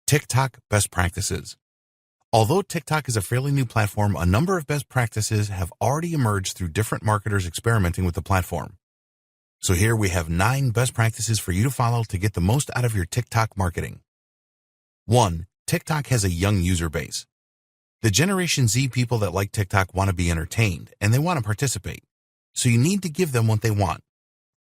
TikTok best practices. Although TikTok is a fairly new platform, a number of best practices have already emerged through different marketers experimenting with the platform. So here we have 9 best practices for you to follow to get the most out of your TikTok marketing. 1. TikTok has a young user base. The Generation Z people that like TikTok want to be entertained, and they want to participate. So you need to give them what they want.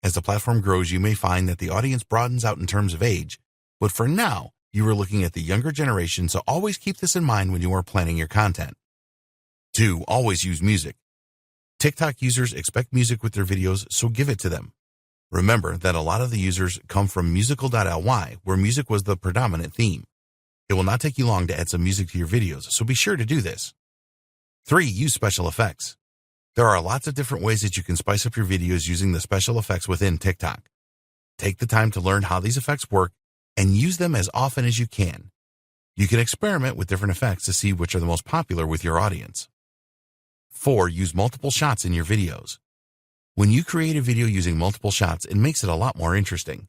As the platform grows, you may find that the audience broadens out in terms of age, but for now, you are looking at the younger generation, so always keep this in mind when you are planning your content. 2. Always use music. TikTok users expect music with their videos, so give it to them. Remember that a lot of the users come from musical.ly, where music was the predominant theme. It will not take you long to add some music to your videos, so be sure to do this. 3. Use special effects. There are lots of different ways that you can spice up your videos using the special effects within TikTok. Take the time to learn how these effects work and use them as often as you can. You can experiment with different effects to see which are the most popular with your audience. 4. Use multiple shots in your videos. When you create a video using multiple shots, it makes it a lot more interesting.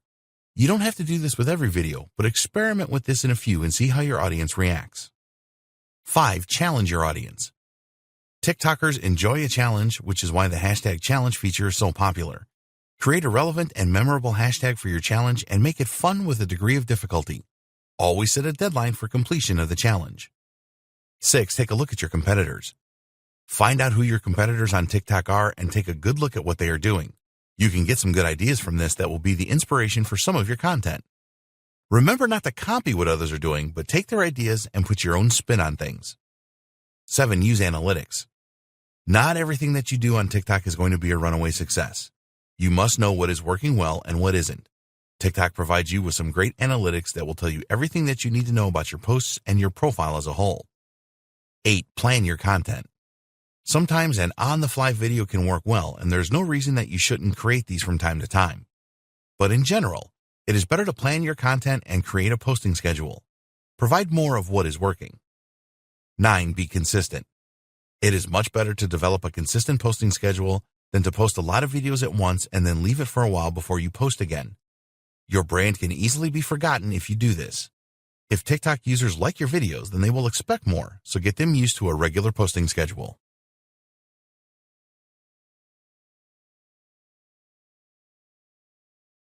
You don't have to do this with every video, but experiment with this in a few and see how your audience reacts. 5. Challenge your audience. TikTokers enjoy a challenge, which is why the hashtag challenge feature is so popular. Create a relevant and memorable hashtag for your challenge and make it fun with a degree of difficulty. Always set a deadline for completion of the challenge. 6. Take a look at your competitors. Find out who your competitors on TikTok are and take a good look at what they are doing. You can get some good ideas from this that will be the inspiration for some of your content. Remember not to copy what others are doing, but take their ideas and put your own spin on things. 7. Use analytics. Not everything that you do on TikTok is going to be a runaway success. You must know what is working well and what isn't. TikTok provides you with some great analytics that will tell you everything that you need to know about your posts and your profile as a whole. 8. Plan your content. Sometimes an on-the-fly video can work well, and there's no reason that you shouldn't create these from time to time. But in general, it is better to plan your content and create a posting schedule. Provide more of what is working. 9. Be consistent. It is much better to develop a consistent posting schedule than to post a lot of videos at once and then leave it for a while before you post again. Your brand can easily be forgotten if you do this. If TikTok users like your videos, then they will expect more, so get them used to a regular posting schedule.